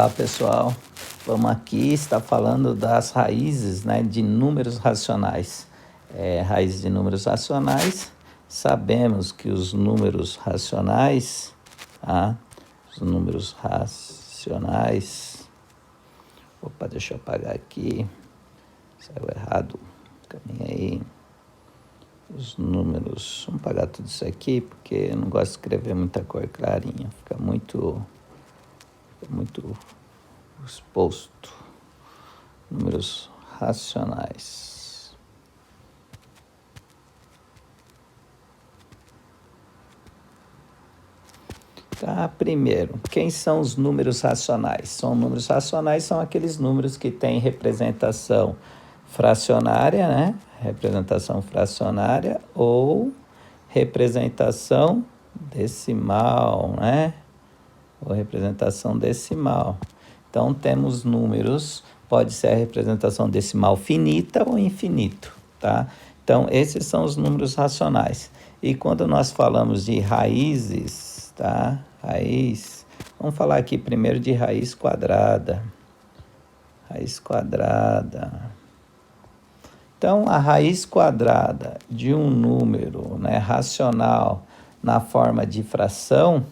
Olá pessoal, vamos aqui estar falando das raízes, né, de números racionais. Raízes de números racionais, sabemos que os números racionais, deixa eu apagar aqui, saiu errado, caminha aí. Os números, vamos apagar tudo isso aqui, porque eu não gosto de escrever muita cor clarinha, fica muito exposto. Números racionais. Tá, primeiro, quem são os números racionais? Números racionais são aqueles números que têm representação fracionária, né? Representação fracionária ou representação decimal, né? Ou representação decimal. Então, temos números, pode ser a representação decimal finita ou infinito, tá? Então, esses são os números racionais. E quando nós falamos de raízes, tá? Vamos falar aqui primeiro de raiz quadrada. Raiz quadrada. Então, a raiz quadrada de um número, né, racional na forma de fração.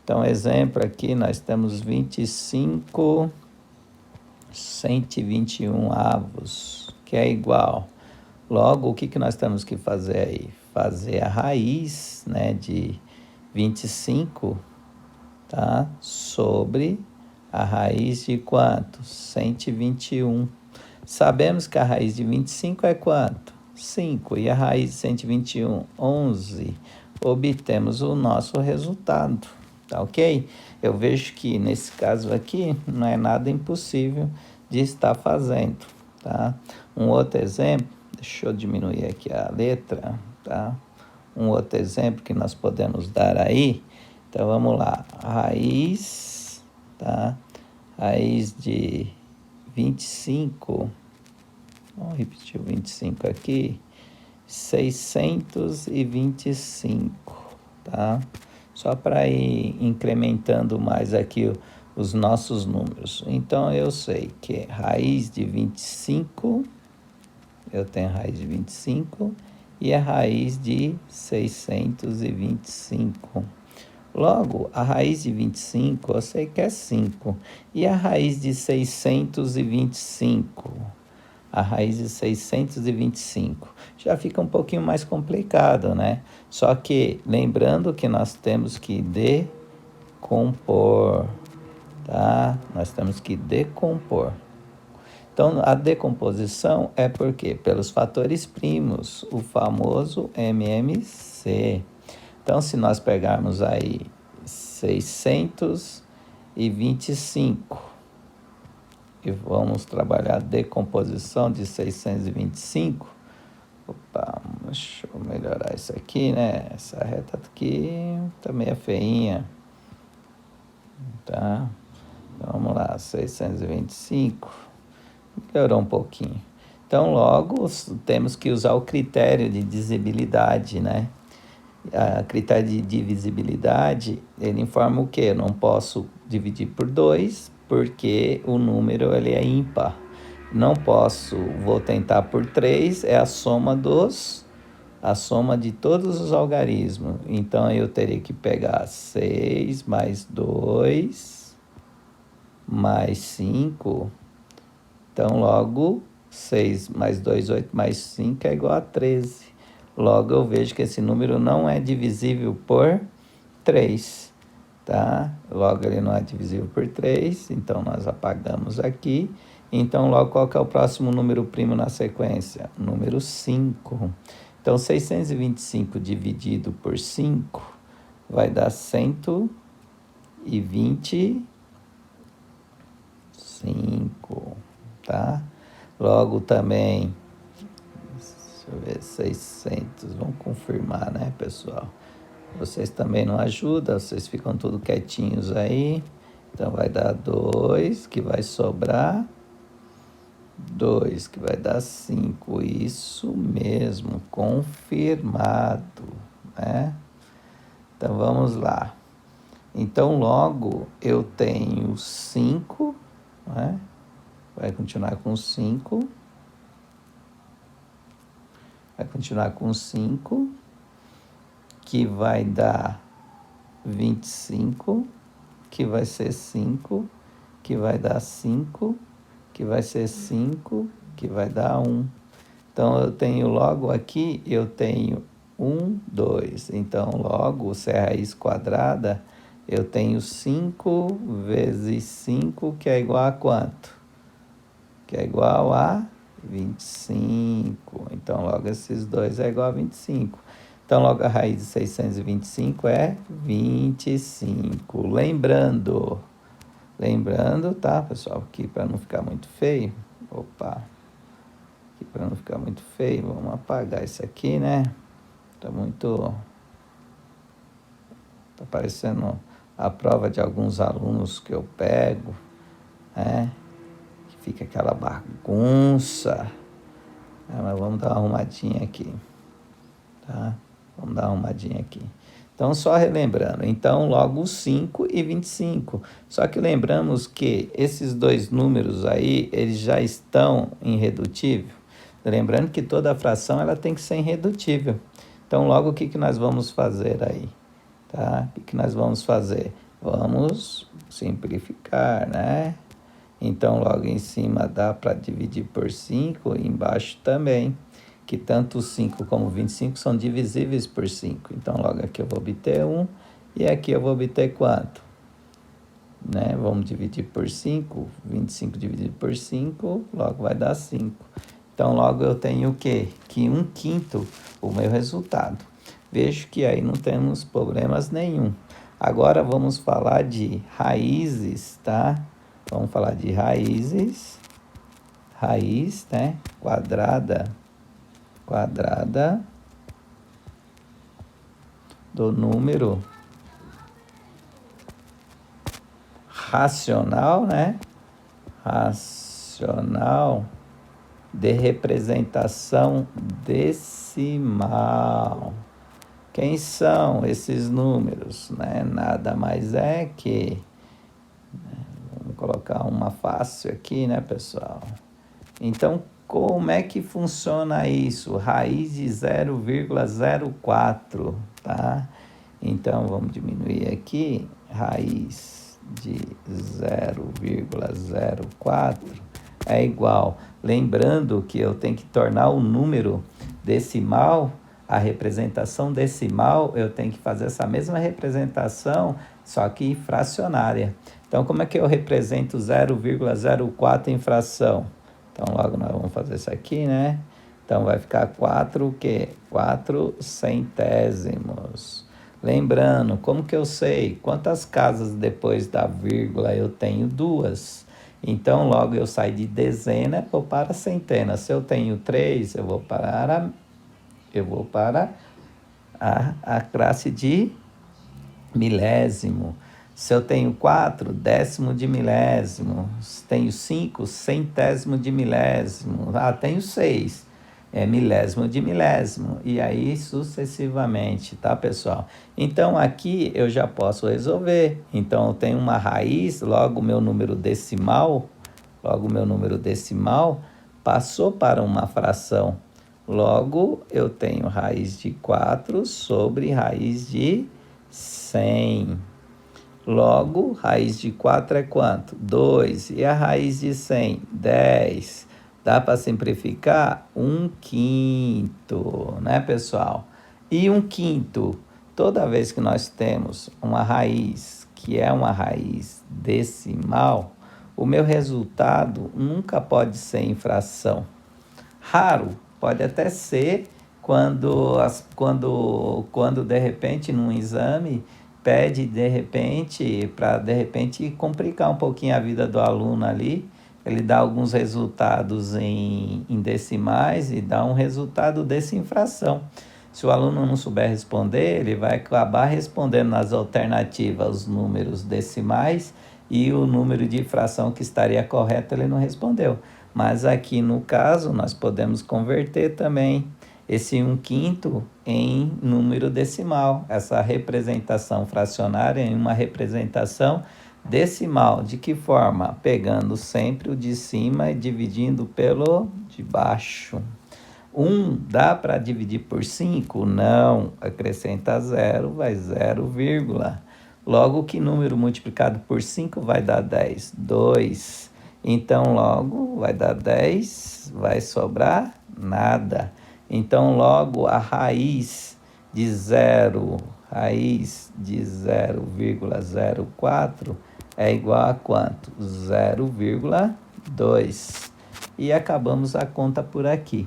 Então, exemplo aqui, nós temos 25 121 avos, que é igual. Logo, o que nós temos que fazer aí? Fazer a raiz, né, de 25, tá? Sobre a raiz de quanto? 121. Sabemos que a raiz de 25 é quanto? 5. E a raiz de 121? 11. Obtemos o nosso resultado, tá ok? Eu vejo que nesse caso aqui não é nada impossível de estar fazendo, tá? Um outro exemplo, deixa eu diminuir aqui a letra, tá? Um outro exemplo que nós podemos dar aí, então vamos lá, raiz, tá? Raiz de 25, vamos repetir o 25 aqui, 625, tá? Só para ir incrementando mais aqui os nossos números. Então, eu sei que raiz de 25, eu tenho raiz de 25 e a raiz de 625. Logo, a raiz de 25 eu sei que é 5. E a raiz de 625? A raiz de 625 já fica um pouquinho mais complicado, né? Só que lembrando que nós temos que decompor, tá? Nós temos que decompor. Então, a decomposição é por quê? Pelos fatores primos, o famoso MMC. Então, se nós pegarmos aí 625 e vamos trabalhar a decomposição de 625. Opa, deixa eu melhorar isso aqui, né? Essa reta aqui também é feinha, tá? Então, vamos lá, 625, melhorou um pouquinho. Então, logo, temos que usar o critério de divisibilidade, né? A critério de divisibilidade, ele informa o quê? Eu não posso dividir por 2, porque o número ele é ímpar. Não posso, vou tentar por 3, é a soma de todos os algarismos. Então, eu teria que pegar 6 mais 2 mais 5. Então, logo, 6 mais 2, 8 mais 5 é igual a 13. Logo, eu vejo que esse número não é divisível por 3, tá? Logo, ele não é divisível por 3, então nós apagamos aqui. Então, logo, qual que é o próximo número primo na sequência? Número 5. Então, 625 dividido por 5 vai dar 125, tá? Logo, também, deixa eu ver, 600, vamos confirmar, né, pessoal? Vocês também não ajudam, vocês ficam tudo quietinhos aí. Então, vai dar 2, que vai sobrar 2, que vai dar 5. Isso mesmo, confirmado, né? Então, vamos lá. Então, logo, eu tenho 5, né? Vai continuar com 5. Vai continuar com 5, que vai dar 25, que vai ser 5, que vai dar 5, que vai ser 5, que vai dar 1. Então, eu tenho logo aqui, eu tenho 1, 2. Então, logo, se é raiz quadrada, eu tenho 5 vezes 5, que é igual a quanto? Que é igual a 25. Então, logo, esses dois é igual a 25. Então, logo, a raiz de 625 é 25. Lembrando, tá, pessoal? Aqui para não ficar muito feio. Opa! Aqui para não ficar muito feio, vamos apagar isso aqui, né? Tá parecendo a prova de alguns alunos que eu pego, né? Que fica aquela bagunça. Mas vamos dar uma arrumadinha aqui, tá? Vamos dar uma arrumadinha aqui. Então, só relembrando, então, logo 5 e 25. Só que lembramos que esses dois números aí, eles já estão irredutível. Lembrando que toda fração ela tem que ser irredutível. Então, logo, o que nós vamos fazer aí? Tá? O que nós vamos fazer? Vamos simplificar, né? Então, logo em cima dá para dividir por 5, e embaixo também, que tanto 5 como 25 são divisíveis por 5. Então, logo aqui eu vou obter 1, e aqui eu vou obter quanto? Né? Vamos dividir por 5, 25 dividido por 5, logo vai dar 5. Então, logo eu tenho o quê? Que 1/5 o meu resultado. Vejo que aí não temos problemas nenhum. Agora vamos falar de raízes, tá? Vamos falar de raízes. Raiz, né? Quadrada do número racional, né? Racional de representação decimal. Quem são esses números, né? Nada mais é que... Vamos colocar uma fácil aqui, né, pessoal? Então, como é que funciona isso? Raiz de 0,04, tá? Então, vamos diminuir aqui. Raiz de 0,04 é igual. Lembrando que eu tenho que tornar o número decimal, a representação decimal, eu tenho que fazer essa mesma representação, só que fracionária. Então, como é que eu represento 0,04 em fração? Então, logo nós vamos fazer isso aqui, né? Então, vai ficar 4 o quê? 4 centésimos. Lembrando, como que eu sei? Quantas casas depois da vírgula eu tenho? 2. Então, logo eu saio de dezena, vou para centena. Se eu tenho 3, eu vou para a classe de milésimo. Se eu tenho 4, décimo de milésimo. Se tenho 5, centésimo de milésimo. Tenho 6, milésimo de milésimo. E aí sucessivamente, tá, pessoal? Então, aqui eu já posso resolver. Então, eu tenho uma raiz, logo o meu número decimal passou para uma fração. Logo, eu tenho raiz de 4 sobre raiz de 100. Logo, raiz de 4 é quanto? 2. E a raiz de 100? 10. Dá para simplificar? 1/5, né, pessoal? E 1/5, toda vez que nós temos uma raiz que é uma raiz decimal, o meu resultado nunca pode ser em fração. Raro, pode até ser quando de repente num exame pede de repente para de repente complicar um pouquinho a vida do aluno ali, ele dá alguns resultados em decimais e dá um resultado desse em fração. Se o aluno não souber responder, ele vai acabar respondendo nas alternativas os números decimais e o número de fração que estaria correto ele não respondeu. Mas aqui no caso nós podemos converter também. esse 1/5 em número decimal, essa representação fracionária em uma representação decimal. De que forma? Pegando sempre o de cima e dividindo pelo de baixo. 1 dá para dividir por 5? Não. Acrescenta 0, vai 0, vírgula. Logo, que número multiplicado por 5 vai dar 10? 2. Então, logo, vai dar 10, vai sobrar nada. Então, logo, a raiz de 0, raiz de 0,04 é igual a quanto? 0,2. E acabamos a conta por aqui.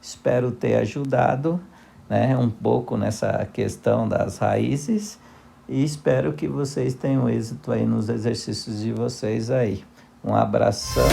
Espero ter ajudado, né, um pouco nessa questão das raízes e espero que vocês tenham êxito aí nos exercícios de vocês aí. Um abração.